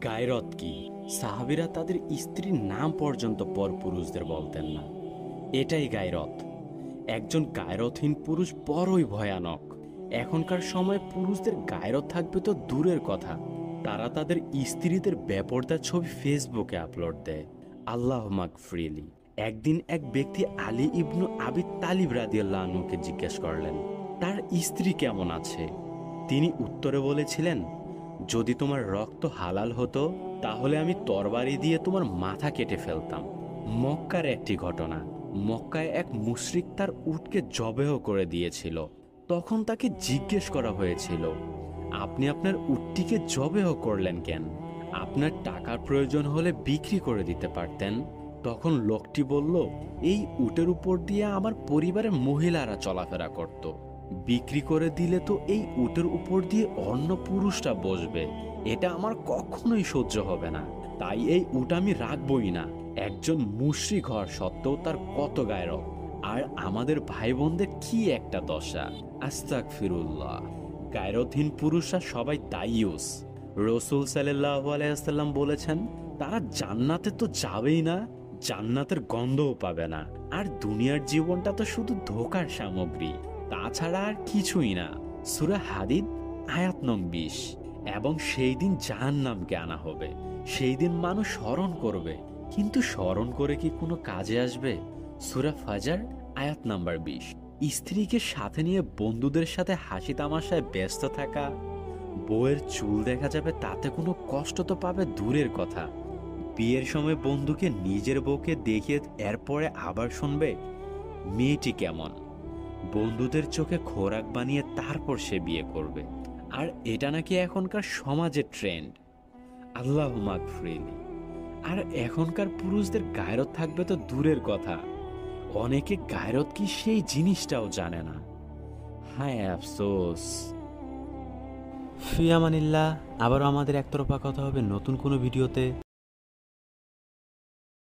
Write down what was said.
গায়রত কি? সাহাবীরা তাদের স্ত্রীর নাম পর্যন্ত পরপুরুষদের বলতেন না। এটাই গায়রত। একজন গায়রতহীন পুরুষ বড়ই ভয়ানক। এখনকার সময়ে পুরুষদের গায়রত থাকবে তো দূরের কথা, তারা তাদের স্ত্রীদের বেপরদা ছবি ফেসবুকে আপলোড দেয়। আল্লাহ মাগফিরলি। একদিন এক ব্যক্তি আলী ইবনু আবি তালিব রাদিয়াল্লাহু আনহুকে জিজ্ঞেস করলেন, তার স্ত্রী কেমন আছে? তিনি উত্তরে বলেছিলেন, যদি তোমার রক্ত হালাল হতো তাহলে আমি তরবারি দিয়ে তোমার মাথা কেটে ফেলতাম। মক্কার একটি ঘটনা। মক্কায় এক মুশরিক তার উটকে জবেহ করে দিয়েছিল। তখন তাকে জিজ্ঞেস করা হয়েছিল, আপনি আপনার উটটিকে জবেহ করলেন কেন? আপনার টাকার প্রয়োজন হলে বিক্রি করে দিতে পারতেন। তখন লোকটি বলল, এই উটের উপর দিয়ে আমার পরিবারের মহিলারা চলাফেরা করত, বিক্রি করে দিলে তো এই উটের উপর দিয়ে অন্য পুরুষটা বসবে, এটা আমার কখনোই সহ্য হবে না, তাই এই উট আমি রাখবই না। একজন মুশরিক হওয়ার সত্ত্বেও তার কত গায়রত! আর আমাদের ভাই বোনদের কি একটা দশা! আস্তাগফিরুল্লাহ। গায়রতহীন পুরুষরা সবাই দাইয়ুস। রসূল সাল্লাল্লাহু আলাইহি ওয়াসাল্লাম বলেছেন, তারা জান্নাতে তো যাবেই না, জান্নাতের গন্ধও পাবে না। আর দুনিয়ার জীবনটা তো শুধু ধোঁকার সামগ্রী, তাছাড়া আর কিছুই না। সূরা হাদীদ আয়াত নং 20। এবং সেই দিন জাহান্নামকে আনা হবে। সেই দিন মানুষ স্মরণ করবে, কিন্তু স্মরণ করে কি কোনো কাজে আসবে? সূরা ফাজার আয়াত নাম্বার 20। স্ত্রীকে সাথে নিয়ে বন্ধুদের সাথে হাসি তামাশায় ব্যস্ত থাকা, বউয়ের চুল দেখা যাবে তাতে কোনো কষ্ট তো পাবে দূরের কথা, বিয়ের সময় বন্ধুকে নিজের বউকে দেখিয়ে এরপরে আবার শুনবে মেয়েটি কেমন, বন্ধুদের চোখে খোরাক বানিয়ে তারপর সে বিয়ে করবে। আর এটা নাকি এখনকার সমাজের ট্রেন্ড। আল্লাহ মাগফিরলি। আর এখনকার পুরুষদের গায়রত থাকবে তো দূরের কথা, অনেকে গায়রত কি সেই জিনিসটাও জানে না। হায় আফসোস। ফি আমানিল্লাহ। আবারও আমাদের একতরফা কথা হবে নতুন কোনো ভিডিওতে।